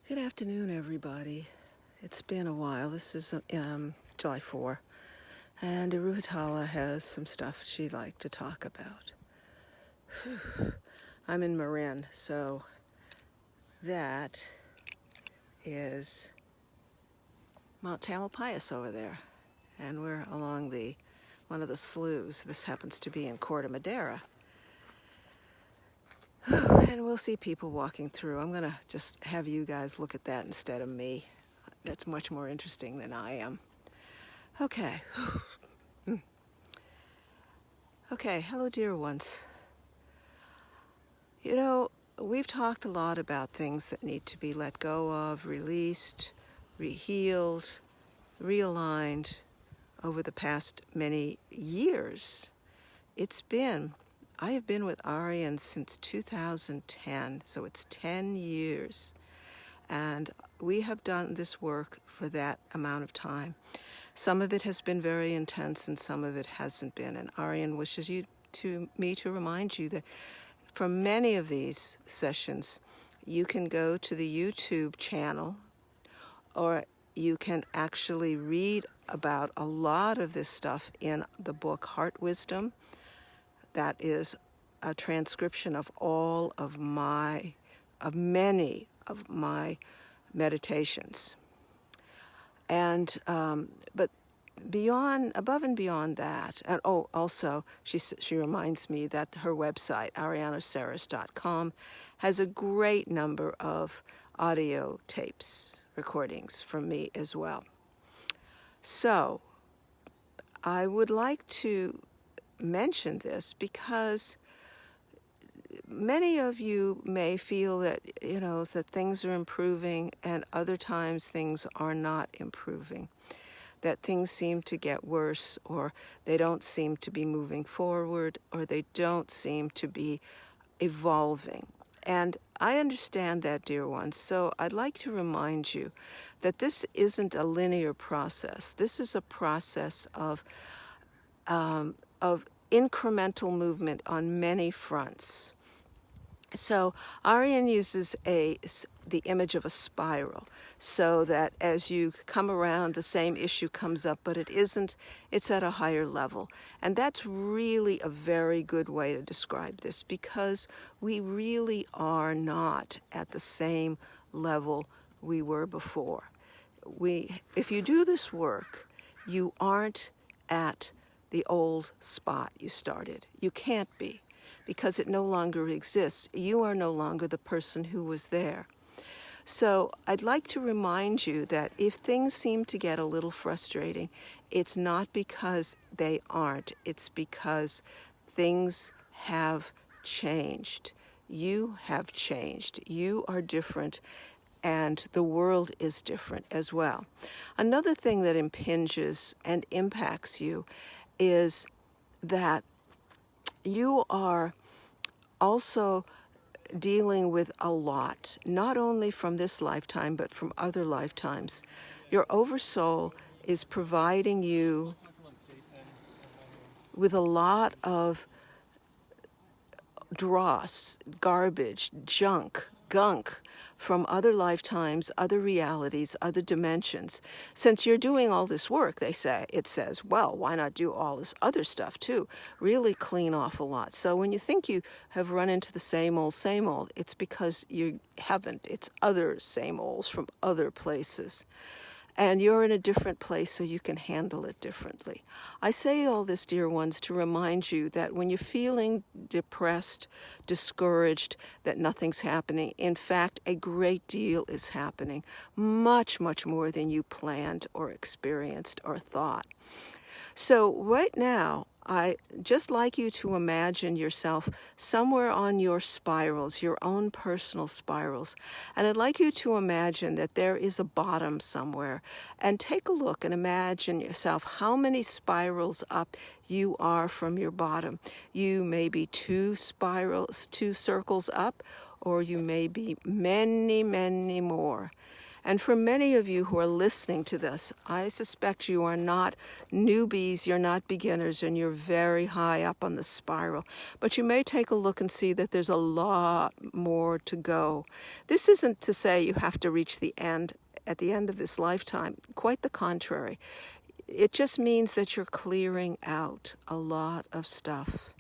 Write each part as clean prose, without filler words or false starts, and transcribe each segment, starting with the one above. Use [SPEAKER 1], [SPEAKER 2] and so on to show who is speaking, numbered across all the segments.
[SPEAKER 1] Good afternoon, everybody. It's been a while. This is July 4, and Aruhatala has some stuff she'd like to talk about. I'm in Marin, so that is Mount Tamalpais over there, and we're along one of the sloughs. This happens to be in Corte Madera. And we'll see people walking through. I'm going to just have you guys look at that instead of me. That's much more interesting than I am. Okay. Okay, hello, dear ones. You know, we've talked a lot about things that need to be let go of, released, healed, realigned over the past many years. I have been with Arian since 2010, so it's 10 years. And we have done this work for that amount of time. Some of it has been very intense and some of it hasn't been. And Arian wishes me to remind you that for many of these sessions, you can go to the YouTube channel, or you can actually read about a lot of this stuff in the book Heart Wisdom. That is a transcription of many of my meditations. And but above and beyond that, and also she reminds me that her website, arianasaris.com, has a great number of audio tapes, recordings from me as well. So I would like to mention this because many of you may feel that, that things are improving and other times things are not improving, that things seem to get worse, or they don't seem to be moving forward, or they don't seem to be evolving. And I understand that, dear ones, so I'd like to remind you that this isn't a linear process. This is a process of incremental movement on many fronts. So Arian uses the image of a spiral, so that as you come around, the same issue comes up, but it's at a higher level. And that's really a very good way to describe this, because we really are not at the same level we were before. If you do this work, you aren't at the old spot you started. You can't be, because it no longer exists. You are no longer the person who was there. So I'd like to remind you that if things seem to get a little frustrating, it's not because they aren't. It's because things have changed. You have changed. You are different, and the world is different as well. Another thing that impinges and impacts you is that you are also dealing with a lot, not only from this lifetime, but from other lifetimes. Your oversoul is providing you with a lot of dross, garbage, gunk from other lifetimes, other realities, other dimensions. Since you're doing all this work, it says, well, why not do all this other stuff too? Really clean off a lot. So when you think you have run into the same old, it's because you haven't. It's other same olds from other places. And you're in a different place, so you can handle it differently. I say all this, dear ones, to remind you that when you're feeling depressed, discouraged, that nothing's happening, in fact, a great deal is happening, much, much more than you planned or experienced or thought. So right now, I just like you to imagine yourself somewhere on your spirals, your own personal spirals. And I'd like you to imagine that there is a bottom somewhere. And take a look and imagine yourself how many spirals up you are from your bottom. You may be 2 circles up, or you may be many, many more. And for many of you who are listening to this, I suspect you are not newbies, you're not beginners, and you're very high up on the spiral. But you may take a look and see that there's a lot more to go. This isn't to say you have to reach the end at the end of this lifetime. Quite the contrary. It just means that you're clearing out a lot of stuff.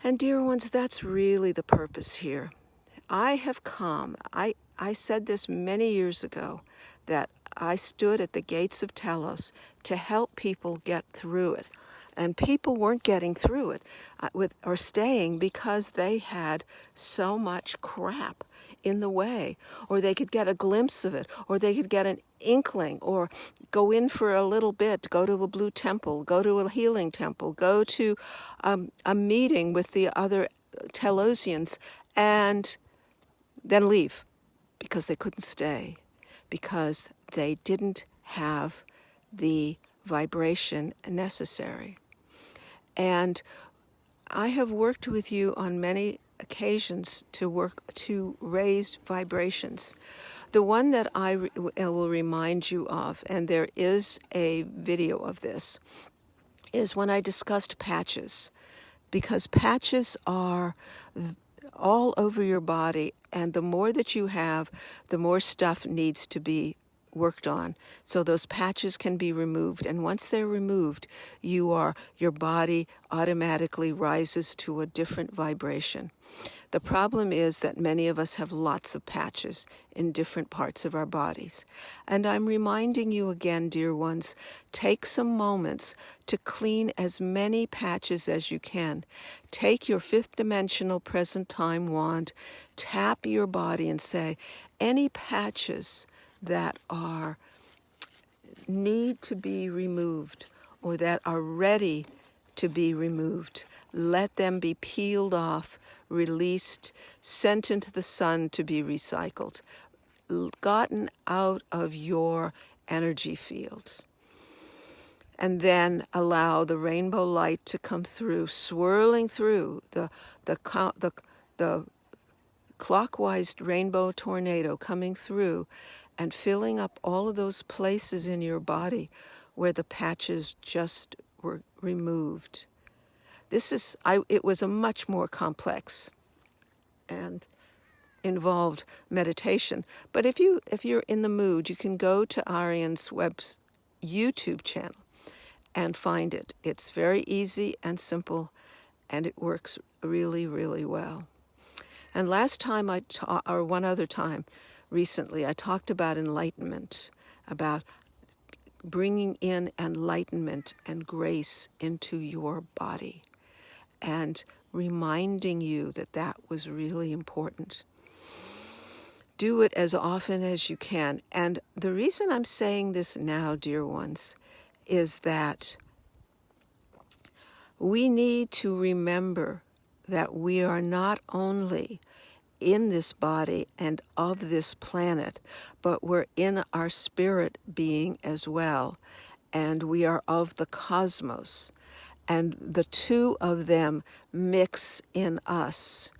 [SPEAKER 1] And dear ones, that's really the purpose here. I have come, I said this many years ago, that I stood at the gates of Telos to help people get through it. And people weren't getting through it or staying because they had so much crap in the way, or they could get a glimpse of it, or they could get an inkling, or go in for a little bit, go to a blue temple, go to a healing temple, go to a meeting with the other Telosians, and then leave because they couldn't stay, because they didn't have the vibration necessary. And I have worked with you on many occasions to raise vibrations. The one that I will remind you of, and there is a video of this, is when I discussed patches, because patches are all over your body, and the more that you have, the more stuff needs to be worked on. So those patches can be removed, and once they're removed, your body automatically rises to a different vibration. The problem is that many of us have lots of patches in different parts of our bodies. And I'm reminding you again, dear ones, take some moments to clean as many patches as you can. Take your fifth dimensional present time wand, tap your body and say, any patches that need to be removed or that are ready to be removed, let them be peeled off, released, sent into the sun to be recycled, gotten out of your energy field. And then allow the rainbow light to come through, swirling through the clockwise rainbow tornado coming through and filling up all of those places in your body where the patches just were removed. It was a much more complex and involved meditation. But if you're in the mood, you can go to Arian's Web's YouTube channel and find it. It's very easy and simple, and it works really, really well. And last time or one other time recently, I talked about enlightenment, about bringing in enlightenment and grace into your body, and reminding you that that was really important. Do it as often as you can. And the reason I'm saying this now, dear ones, is that we need to remember that we are not only in this body and of this planet, but we're in our spirit being as well. And we are of the cosmos. And the two of them mix in us.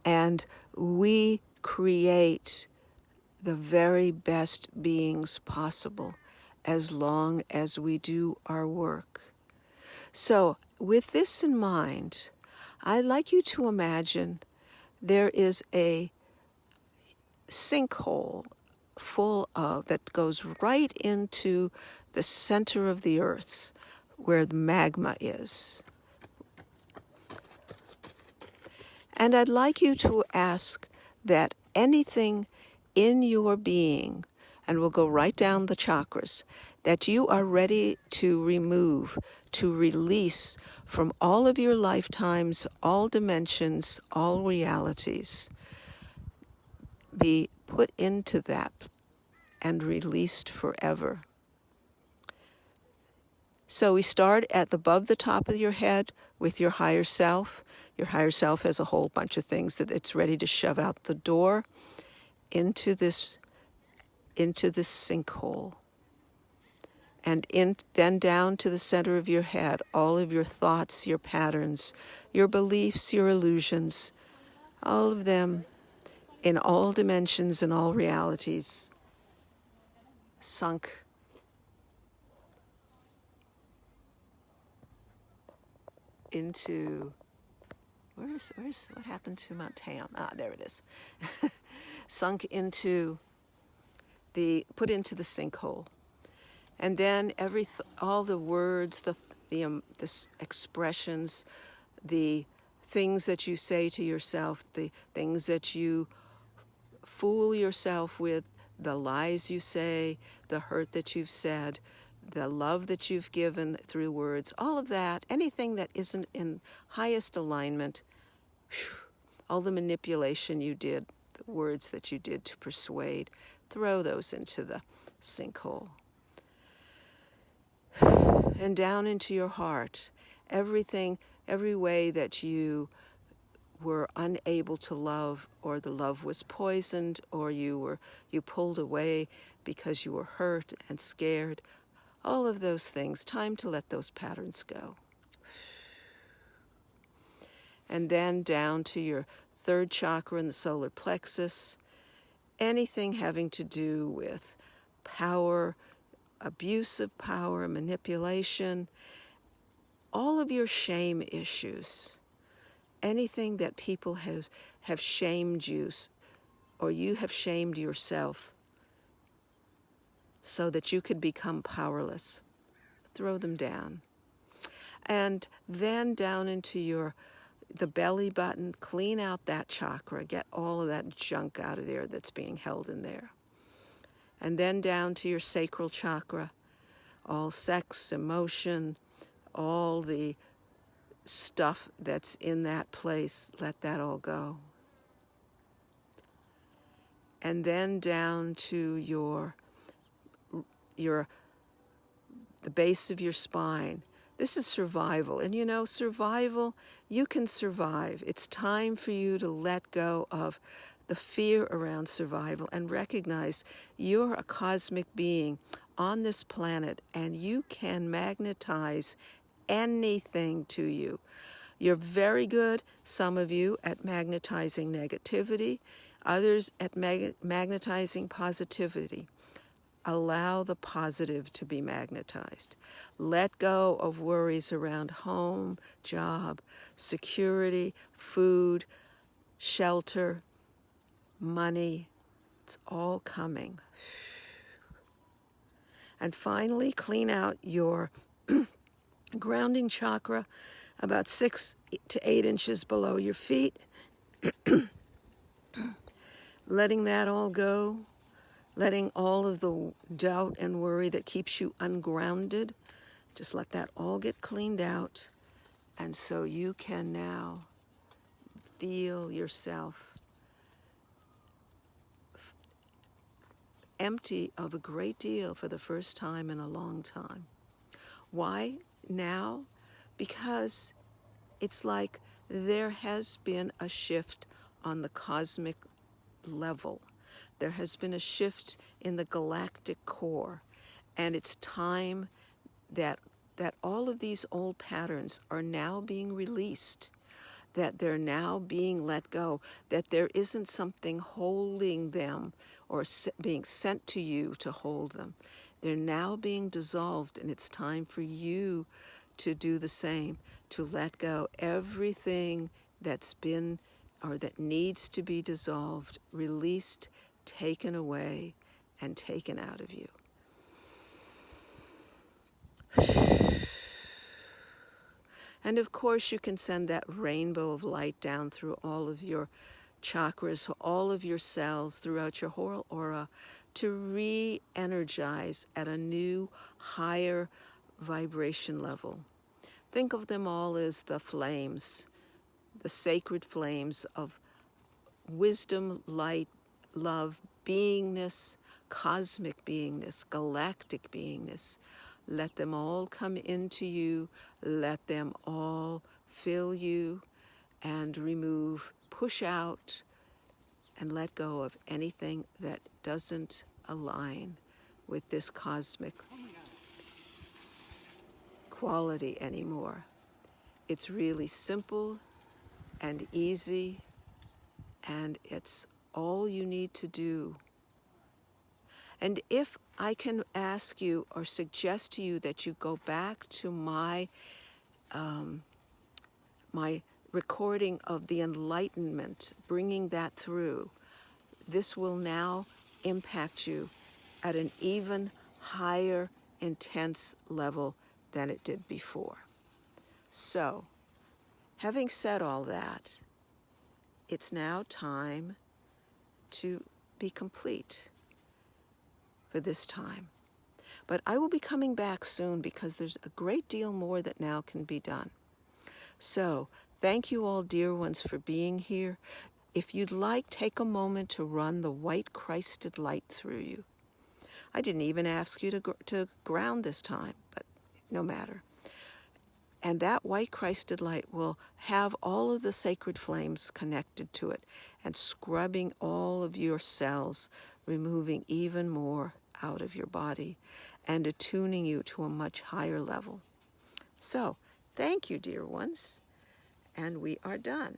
[SPEAKER 1] And we create the very best beings possible as long as we do our work. So, with this in mind, I'd like you to imagine there is a sinkhole that goes right into the center of the earth where the magma is. And I'd like you to ask that anything in your being, and we'll go right down the chakras, that you are ready to remove, to release from all of your lifetimes, all dimensions, all realities, be put into that and released forever. So we start above the top of your head with your higher self. Your higher self has a whole bunch of things that it's ready to shove out the door into this sinkhole. And then down to the center of your head, all of your thoughts, your patterns, your beliefs, your illusions, all of them in all dimensions and all realities, sunk into, what happened to Mount Tam? Ah, there it is. Sunk into put into the sinkhole. And then all the words, the expressions, the things that you say to yourself, the things that you fool yourself with, the lies you say, the hurt that you've said, the love that you've given through words, all of that, anything that isn't in highest alignment, all the manipulation you did, the words that you did to persuade, throw those into the sinkhole. And down into your heart, everything, every way that you were unable to love, or the love was poisoned, or you pulled away because you were hurt and scared, all of those things, time to let those patterns go. And then down to your third chakra in the solar plexus, anything having to do with power, abuse of power, manipulation, all of your shame issues, anything that people have shamed you, or you have shamed yourself so that you could become powerless, throw them down. And then down into the belly button, clean out that chakra, get all of that junk out of there that's being held in there. And then down to your sacral chakra, all sex, emotion, all the stuff that's in that place, let that all go. And then down to the base of your spine. This is survival. And survival, you can survive. It's time for you to let go of the fear around survival and recognize you're a cosmic being on this planet, and you can magnetize anything to you. You're very good, some of you, at magnetizing negativity, others at magnetizing positivity. Allow the positive to be magnetized. Let go of worries around home, job, security, food, shelter, money. It's all coming. And finally, clean out your grounding chakra about 6 to 8 inches below your feet. Letting that all go. Letting all of the doubt and worry that keeps you ungrounded, just let that all get cleaned out. And so you can now feel yourself empty of a great deal for the first time in a long time. Why now? Because it's like there has been a shift on the cosmic level. There has been a shift in the galactic core, and it's time that all of these old patterns are now being released, that they're now being let go, that there isn't something holding them or being sent to you to hold them. They're now being dissolved, and it's time for you to do the same, to let go everything that's been or that needs to be dissolved, released, taken away, and taken out of you. And of course, you can send that rainbow of light down through all of your chakras, all of your cells, throughout your whole aura, to re-energize at a new, higher vibration level. Think of them all as the flames, the sacred flames of wisdom, light, love, beingness, cosmic beingness, galactic beingness. Let them all come into you. Let them all fill you and remove, push out, and let go of anything that doesn't align with this cosmic quality anymore. It's really simple and easy, and it's all you need to do. And if I can ask you or suggest to you that you go back to my recording of the Enlightenment, bringing that through, this will now impact you at an even higher intense level than it did before. So, having said all that, it's now time to be complete for this time. But I will be coming back soon because there's a great deal more that now can be done. So, thank you all, dear ones, for being here. If you'd like, take a moment to run the white Christed light through you. I didn't even ask you to ground this time, but no matter. And that white Christed light will have all of the sacred flames connected to it and scrubbing all of your cells, removing even more out of your body and attuning you to a much higher level. So, thank you, dear ones, and we are done.